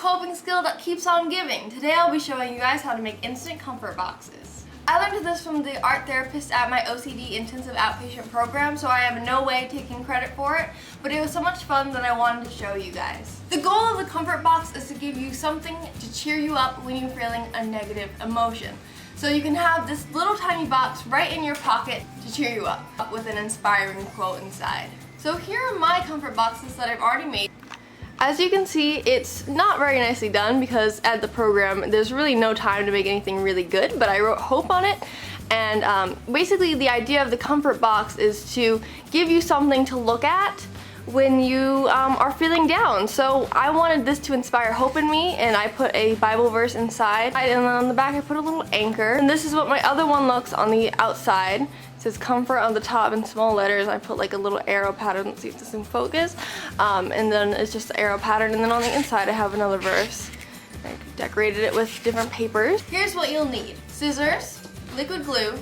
coping skill that keeps on giving. Today I'll be showing you guys how to make instant comfort boxes. I learned this from the art therapist at my OCD intensive outpatient program, so I am in no way taking credit for it, but it was so much fun that I wanted to show you guys. The goal of the comfort box is to give you something to cheer you up when you're feeling a negative emotion. So you can have this little tiny box right in your pocket to cheer you up with an inspiring quote inside. So here are my comfort boxes that I've already made. As you can see, it's not very nicely done because at the program there's really no time to make anything really good, but I wrote hope on it. And basically the idea of the comfort box is to give you something to look at when you are feeling down. So I wanted this to inspire hope in me, and I put a Bible verse inside, and then on the back I put a little anchor. And this is what my other one looks on the outside. It says comfort on the top in small letters. I put like a little arrow pattern. Let's see if this can focus. And then it's just the arrow pattern, and then on the inside I have another verse. I decorated it with different papers. Here's what you'll need: scissors, liquid glue,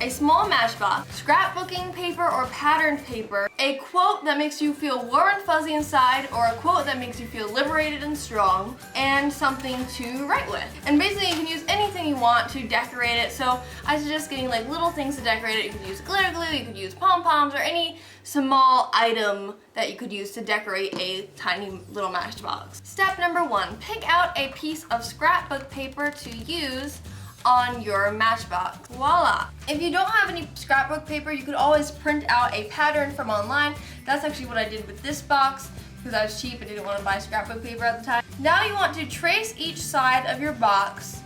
a small matchbox, scrapbooking paper or patterned paper, a quote that makes you feel warm and fuzzy inside, or a quote that makes you feel liberated and strong, and something to write with. And basically you can use anything you want to decorate it, so I suggest getting like little things to decorate it. You could use glitter glue, you could use pom-poms, or any small item that you could use to decorate a tiny little matchbox. Step number 1, pick out a piece of scrapbook paper to use on your matchbox. Voila! If you don't have any scrapbook paper, you could always print out a pattern from online. That's actually what I did with this box because I was cheap and didn't want to buy scrapbook paper at the time. Now you want to trace each side of your box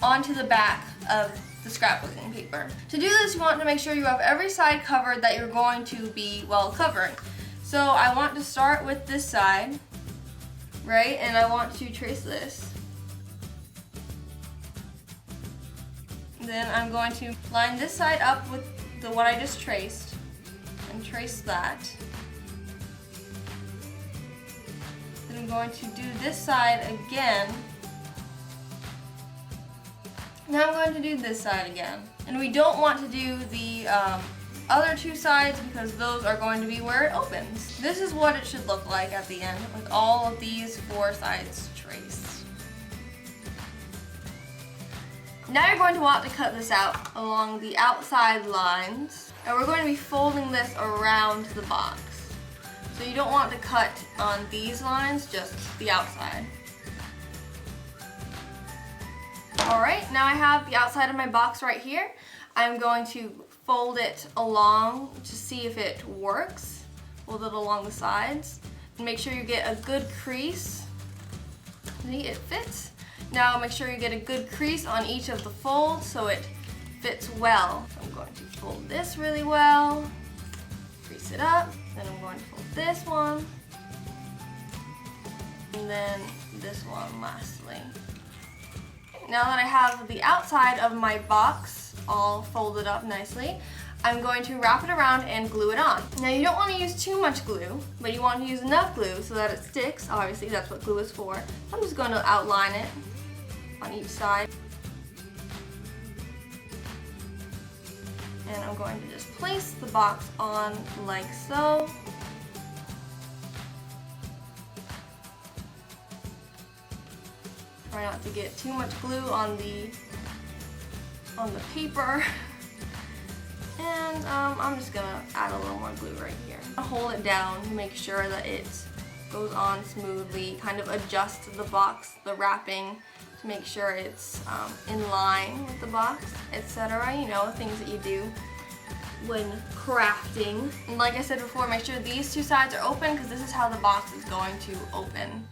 onto the back of the scrapbooking paper. To do this, you want to make sure you have every side covered that you're going to be well covering. So I want to start with this side, right? And I want to trace this. Then I'm going to line this side up with what I just traced and trace that. Then I'm going to do this side again. Now I'm going to do this side again. And we don't want to do the other two sides because those are going to be where it opens. This is what it should look like at the end with all of these 4 sides traced. Now you're going to want to cut this out along the outside lines, and we're going to be folding this around the box. So you don't want to cut on these lines, just the outside. Alright, now I have the outside of my box right here. I'm going to fold it along to see if it works. Fold it along the sides. And make sure you get a good crease. See, it fits. Now make sure you get a good crease on each of the folds so it fits well. So I'm going to fold this really well, crease it up, then I'm going to fold this one, and then this one lastly. Now that I have the outside of my box all folded up nicely, I'm going to wrap it around and glue it on. Now you don't want to use too much glue, but you want to use enough glue so that it sticks. Obviously that's what glue is for. So I'm just going to outline it on each side. And I'm going to just place the box on like so. Try not to get too much glue on the paper. And I'm just gonna add a little more glue right here. Hold it down to make sure that it goes on smoothly, kind of adjust the box, the wrapping, to make sure it's in line with the box, etc. You know, things that you do when crafting. And like I said before, make sure these 2 sides are open because this is how the box is going to open.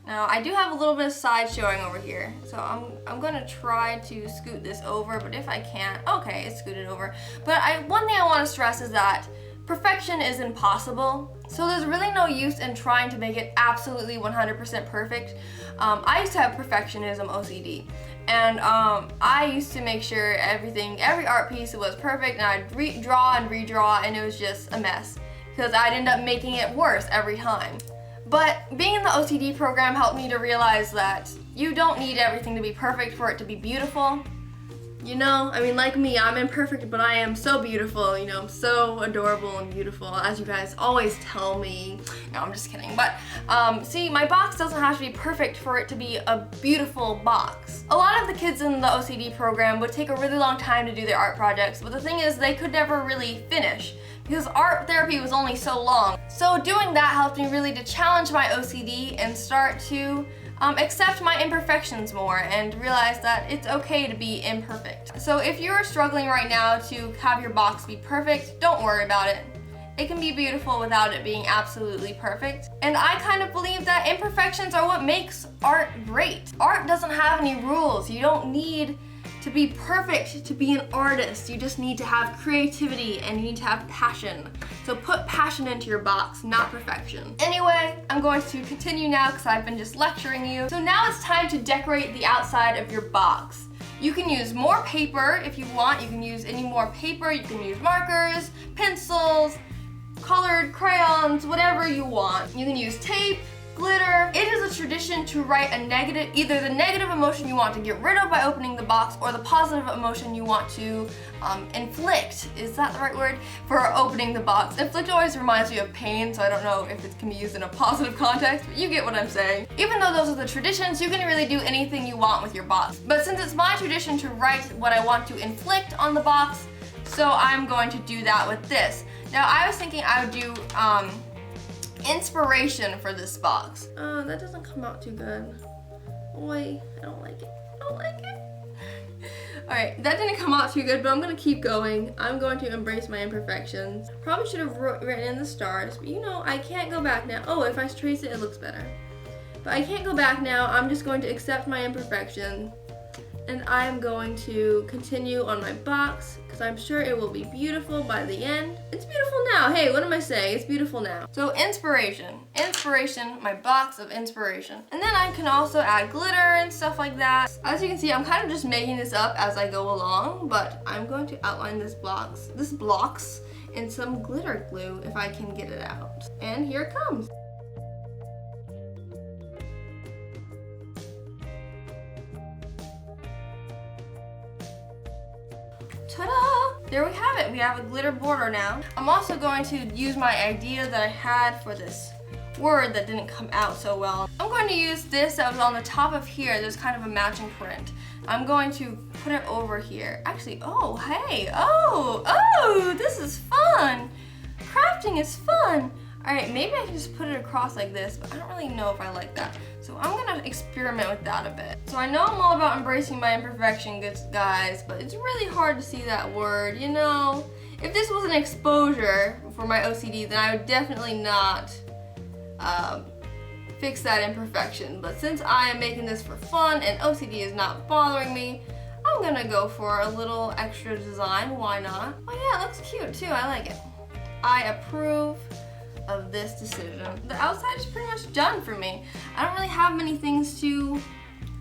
Now I do have a little bit of side showing over here, so I'm gonna try to scoot this over, but if I can't, okay, it's scooted over. But one thing I want to stress is that perfection is impossible, so there's really no use in trying to make it absolutely 100% perfect. I used to have perfectionism OCD, and I used to make sure every art piece was perfect, and I'd redraw and redraw, and it was just a mess because I'd end up making it worse every time. But being in the OCD program helped me to realize that you don't need everything to be perfect for it to be beautiful. You know, I mean, like me, I'm imperfect, but I am so beautiful, you know, I'm so adorable and beautiful, as you guys always tell me. No, I'm just kidding. But, see, my box doesn't have to be perfect for it to be a beautiful box. A lot of the kids in the OCD program would take a really long time to do their art projects, but the thing is, they could never really finish because art therapy was only so long. So doing that helped me really to challenge my OCD and start to accept my imperfections more and realize that it's okay to be imperfect. So if you're struggling right now to have your box be perfect, don't worry about it. It can be beautiful without it being absolutely perfect. And I kind of believe that imperfections are what makes art great. Art doesn't have any rules. You don't need to be perfect to be an artist. You just need to have creativity and you need to have passion. So put passion into your box, not perfection. Anyway, I'm going to continue now because I've been just lecturing you. So now it's time to decorate the outside of your box. You can use more paper if you want. You can use any more paper. You can use markers, pencils, colored crayons, whatever you want. You can use tape, glitter. It is a tradition to write a negative, either the negative emotion you want to get rid of by opening the box or the positive emotion you want to inflict. Is that the right word? For opening the box. Inflict always reminds me of pain, so I don't know if it can be used in a positive context, but you get what I'm saying. Even though those are the traditions, you can really do anything you want with your box. But since it's my tradition to write what I want to inflict on the box, so I'm going to do that with this. Now I was thinking I would do inspiration for this box. That doesn't come out too good. Boy, I don't like it. I don't like it. Alright, that didn't come out too good, but I'm gonna keep going. I'm going to embrace my imperfections. Probably should have written in the stars, but you know, I can't go back now. Oh, if I trace it, it looks better. But I can't go back now. I'm just going to accept my imperfection. And I'm going to continue on my box because I'm sure it will be beautiful by the end. It's beautiful now. Hey, what am I saying? It's beautiful now. So inspiration, my box of inspiration. And then I can also add glitter and stuff like that. As you can see, I'm kind of just making this up as I go along, but I'm going to outline this blocks in some glitter glue if I can get it out. And here it comes. Ta-da! There we have it. We have a glitter border now. I'm also going to use my idea that I had for this word that didn't come out so well. I'm going to use this that was on the top of here. There's kind of a matching print. I'm going to put it over here. Actually, oh, hey, oh, this is fun. Crafting is fun. All right, maybe I can just put it across like this, but I don't really know if I like that. So I'm gonna experiment with that a bit. So I know I'm all about embracing my imperfection, guys, but it's really hard to see that word, you know? If this was an exposure for my OCD, then I would definitely not fix that imperfection. But since I am making this for fun and OCD is not bothering me, I'm gonna go for a little extra design, why not? Oh yeah, it looks cute too, I like it. I approve of this decision. The outside is pretty much done for me. I don't really have many things to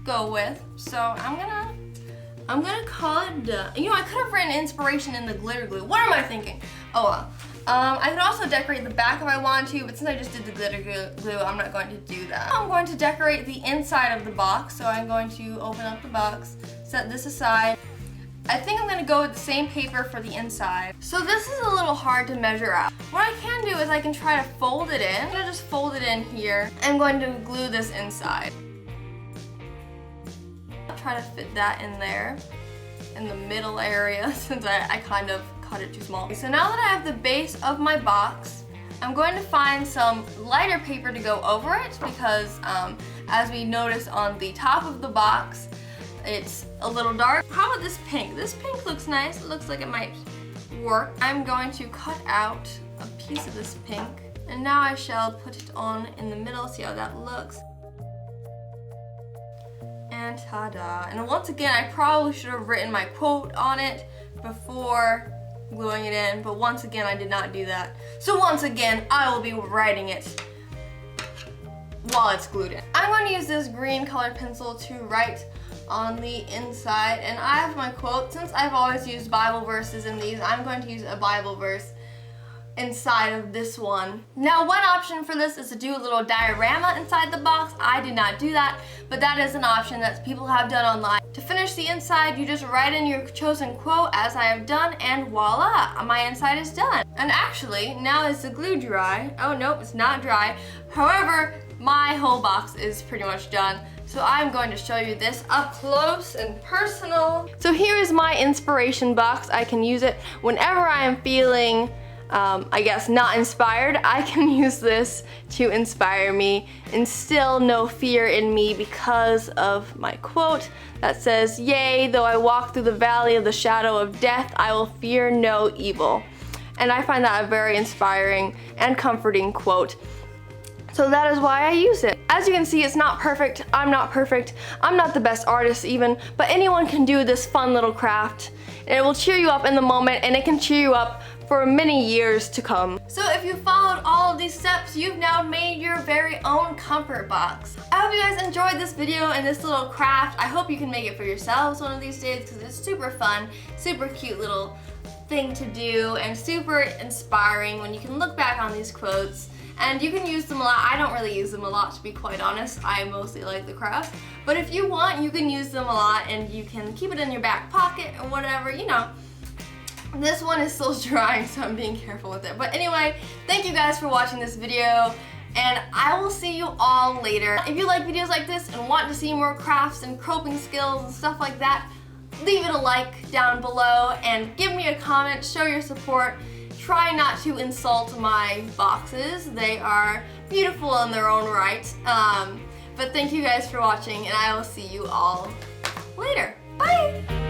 go with, so I'm gonna call it done. You know, I could have written inspiration in the glitter glue. What am I thinking? Oh well. I could also decorate the back if I wanted to, but since I just did the glitter glue, I'm not going to do that. I'm going to decorate the inside of the box, so I'm going to open up the box, set this aside. I think I'm gonna go with the same paper for the inside. So this is a little hard to measure out. What I can do is I can try to fold it in. I'm gonna just fold it in here. I'm going to glue this inside. I'll try to fit that in there, in the middle area, since I kind of cut it too small. So now that I have the base of my box, I'm going to find some lighter paper to go over it because as we notice on the top of the box, it's a little dark. How about this pink? This pink looks nice. It looks like it might work. I'm going to cut out a piece of this pink, and now I shall put it on in the middle, see how that looks. And ta-da. And once again, I probably should have written my quote on it before gluing it in, but once again, I did not do that. So once again, I will be writing it while it's glued in. I'm going to use this green colored pencil to write on the inside, and I have my quote. Since I've always used Bible verses in these, I'm going to use a Bible verse inside of this one. Now, one option for this is to do a little diorama inside the box. I did not do that, but that is an option that people have done online. To finish the inside, you just write in your chosen quote as I have done, and voila, my inside is done. And actually, now is the glue dry? Oh nope, it's not dry. However, my whole box is pretty much done. So I'm going to show you this up close and personal. So here is my inspiration box. I can use it whenever I am feeling, I guess, not inspired. I can use this to inspire me, instill no fear in me because of my quote that says, "Yea, though I walk through the valley of the shadow of death, I will fear no evil." And I find that a very inspiring and comforting quote. So that is why I use it. As you can see, it's not perfect. I'm not perfect. I'm not the best artist even, but anyone can do this fun little craft. And it will cheer you up in the moment, and it can cheer you up for many years to come. So if you followed all of these steps, you've now made your very own comfort box. I hope you guys enjoyed this video and this little craft. I hope you can make it for yourselves one of these days because it's super fun, super cute little thing to do, and super inspiring when you can look back on these quotes. And you can use them a lot. I don't really use them a lot, to be quite honest. I mostly like the craft. But if you want, you can use them a lot, and you can keep it in your back pocket or whatever, you know. This one is still drying, so I'm being careful with it. But anyway, thank you guys for watching this video, and I will see you all later. If you like videos like this and want to see more crafts and coping skills and stuff like that, leave it a like down below and give me a comment, show your support. Try not to insult my boxes. They are beautiful in their own right. But thank you guys for watching, and I will see you all later. Bye!